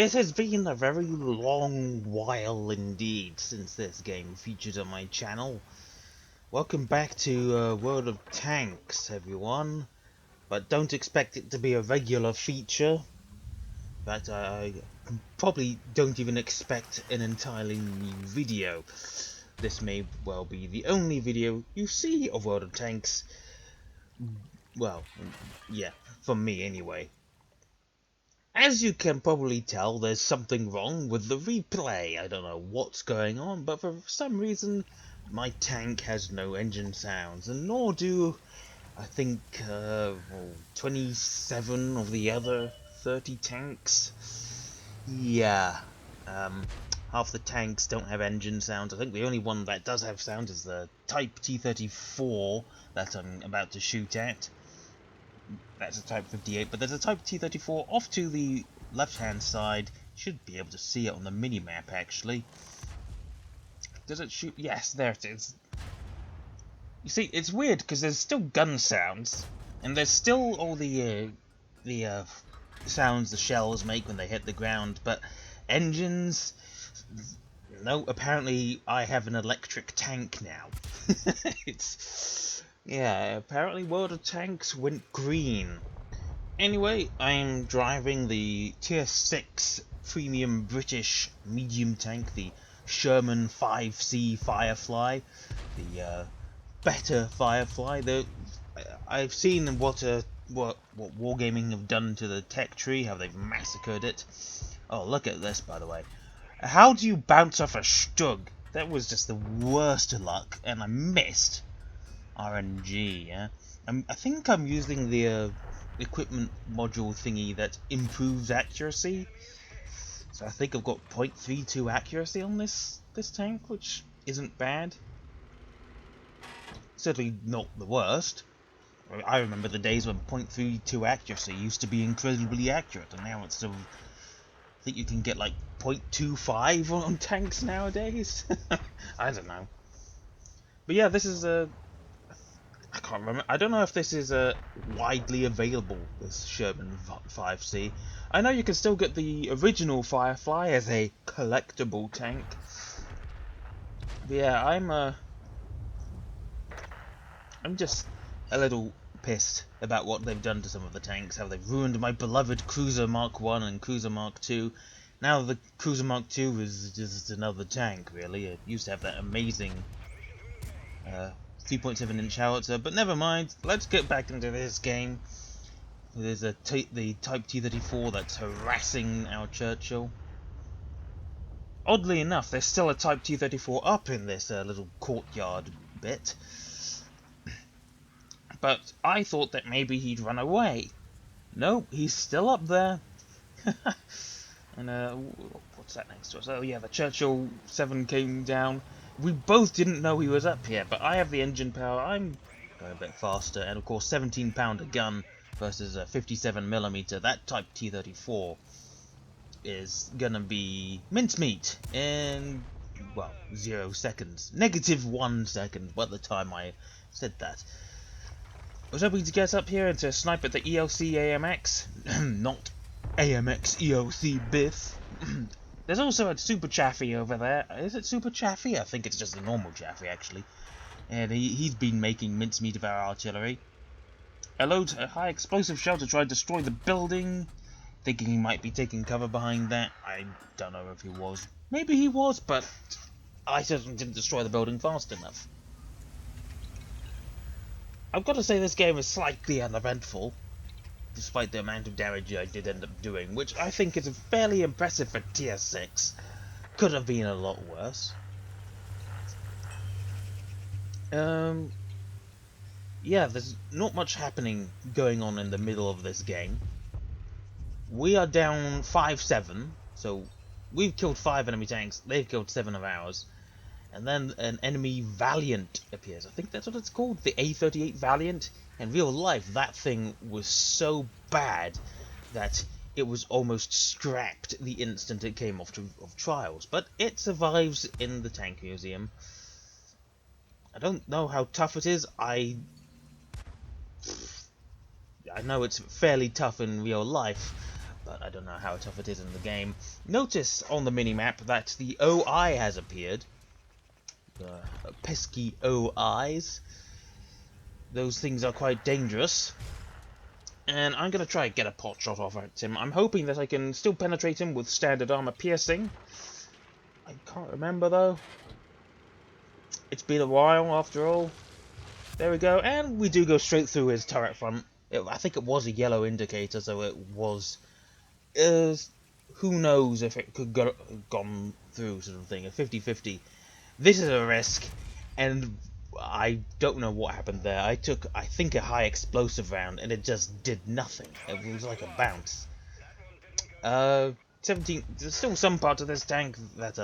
It has been a very long while indeed since this game featured on my channel. Welcome back to World of Tanks, everyone. But don't expect it to be a regular feature. But I probably don't even expect an entirely new video. This may well be the only video you see of World of Tanks. Well, yeah, from me anyway. As you can probably tell, there's something wrong with the replay. I don't know what's going on, but for some reason my tank has no engine sounds, and nor do I think 27 of the other 30 tanks. Yeah, half the tanks don't have engine sounds. I think the only one that does have sound is the Type T-34 that I'm about to shoot at. That's a Type 58, but there's a Type T-34 off to the left-hand side. Should be able to see it on the mini-map, actually. Does it shoot? Yes, there it is. You see, it's weird, because there's still gun sounds, and there's still all the sounds the shells make when they hit the ground, but engines... No, apparently I have an electric tank now. Yeah, apparently World of Tanks went green. Anyway, I'm driving the Tier 6 Premium British medium tank, the Sherman 5C Firefly, the better Firefly. I've seen what Wargaming have done to the tech tree, how they've massacred it. Oh, look at this, by the way. How do you bounce off a Stug? That was just the worst luck, and I missed. RNG, yeah. I think I'm using the equipment module thingy that improves accuracy. So I think I've got 0.32 accuracy on this tank, which isn't bad. Certainly not the worst. I remember the days when 0.32 accuracy used to be incredibly accurate, and now it's sort of... I think you can get like 0.25 on tanks nowadays. I don't know. But yeah, this is a... I can't remember. I don't know if this is widely available, this Sherman 5C. I know you can still get the original Firefly as a collectible tank. But yeah, I'm just a little pissed about what they've done to some of the tanks, how they've ruined my beloved Cruiser Mark 1 and Cruiser Mark 2. Now the Cruiser Mark 2 is just another tank, really. It used to have that amazing 3.7-inch howitzer, but never mind. Let's get back into this game. There's the Type T-34 that's harassing our Churchill. Oddly enough, there's still a Type T-34 up in this little courtyard bit. But I thought that maybe he'd run away. Nope, he's still up there. And what's that next to us? Oh yeah, the Churchill 7 came down. We both didn't know he was up here, but I have the engine power. I'm going a bit faster, and of course 17-pounder gun versus a 57mm. That Type T-34 is gonna be mincemeat in, well, 0 seconds. -1 second by the time I said that. I was hoping to get up here and to snipe at the ELC AMX. Not AMX ELC Biff. There's also a Super Chaffee over there. Is it Super Chaffee? I think it's just a normal Chaffee, actually. And he's been making mincemeat of our artillery. A high explosive shell to try and destroy the building. Thinking he might be taking cover behind that. I don't know if he was. Maybe he was, but I certainly didn't destroy the building fast enough. I've got to say this game is slightly uneventful, despite the amount of damage I did end up doing, which I think is fairly impressive for Tier 6. Could have been a lot worse. Yeah, there's not much happening going on in the middle of this game. We are down 5-7, so we've killed 5 enemy tanks, they've killed 7 of ours. And then an enemy Valiant appears. I think that's what it's called, the A38 Valiant. In real life, that thing was so bad that it was almost scrapped the instant it came off of trials. But it survives in the tank museum. I don't know how tough it is. I know it's fairly tough in real life, but I don't know how tough it is in the game. Notice on the minimap that the OI has appeared. The pesky OIs. Those things are quite dangerous. And I'm going to try and get a pot shot off at him. I'm hoping that I can still penetrate him with standard armor piercing. I can't remember though. It's been a while after all. There we go, and we do go straight through his turret front. I think it was a yellow indicator, so it was... who knows if it could go gone through, sort of thing. A 50-50. This is a risk, and I don't know what happened there. I took, I think, a high explosive round, and it just did nothing. It was like a bounce. 17. There's still some parts of this tank that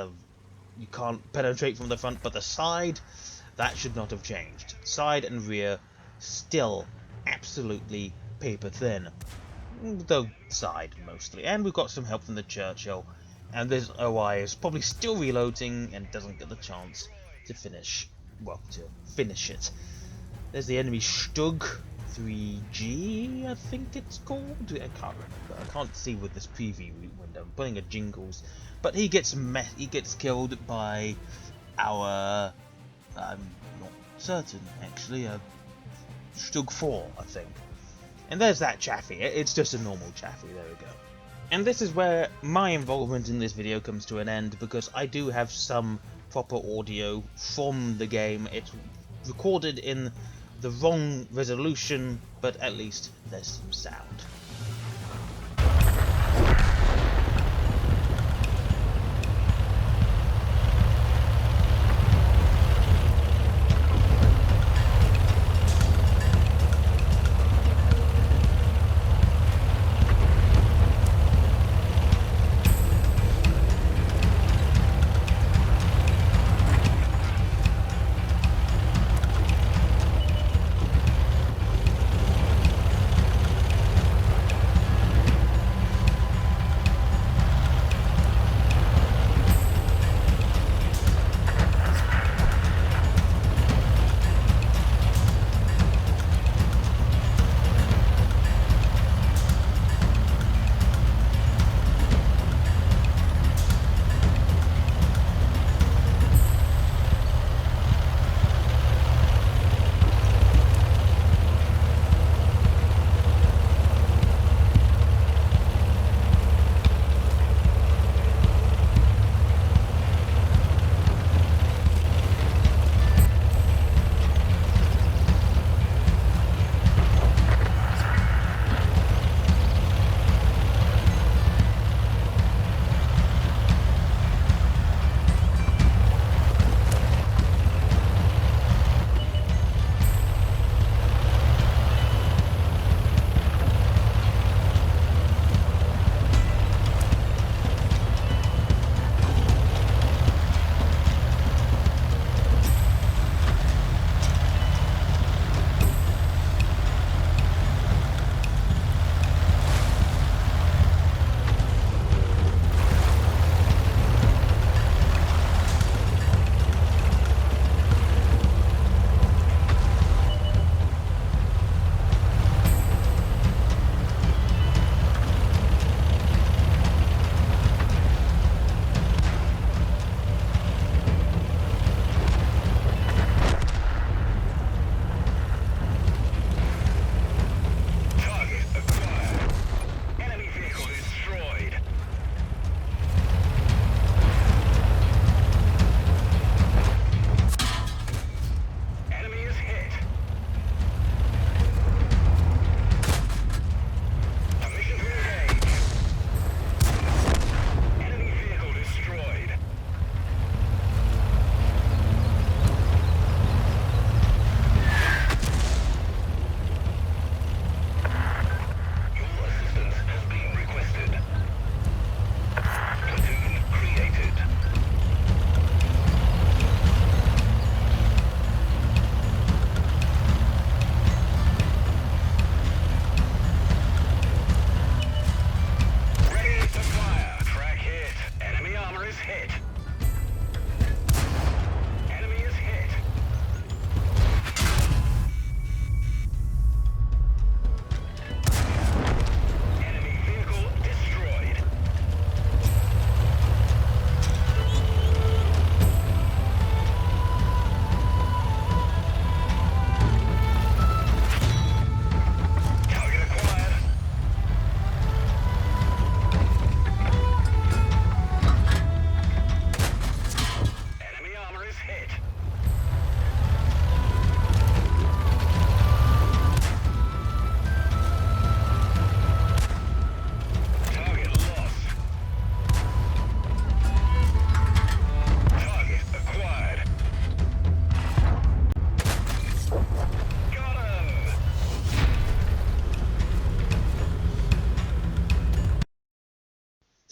you can't penetrate from the front, but the side, that should not have changed. Side and rear, still absolutely paper thin. Though side, mostly. And we've got some help from the Churchill. And this OI is probably still reloading and doesn't get the chance to finish. Well, to finish it. There's the enemy Stug 3G, I think it's called. I can't remember. I can't see with this preview window. I'm putting a jingles, but he gets killed by our. I'm not certain actually. Stug 4, I think. And there's that Chaffee. It's just a normal Chaffee. There we go. And this is where my involvement in this video comes to an end, because I do have some proper audio from the game. It's recorded in the wrong resolution, but at least there's some sound.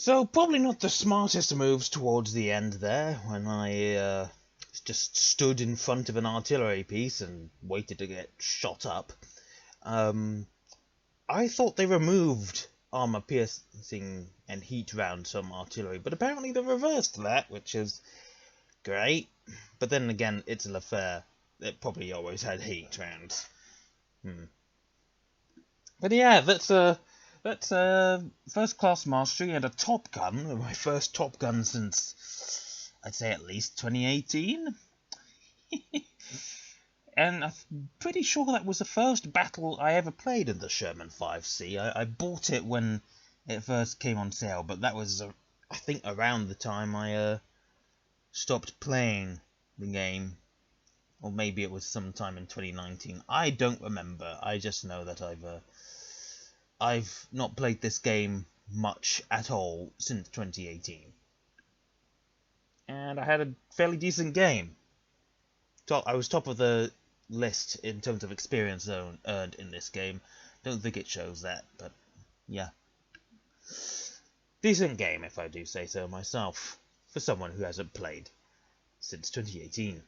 So probably not the smartest moves towards the end there, when I just stood in front of an artillery piece and waited to get shot up. I thought they removed armor piercing and heat rounds from artillery, but apparently they reversed that, which is great. But then again, it's an affair. It probably always had heat rounds. But yeah, that's first class mastery and a Top Gun. My first Top Gun since I'd say at least 2018. And I'm pretty sure that was the first battle I ever played in the Sherman 5C. I bought it when it first came on sale, but that was, I think, around the time I stopped playing the game. Or maybe it was sometime in 2019. I don't remember. I just know that I've not played this game much at all since 2018. And I had a fairly decent game. I was top of the list in terms of experience earned in this game. Don't think it shows that, but yeah. Decent game, if I do say so myself, for someone who hasn't played since 2018.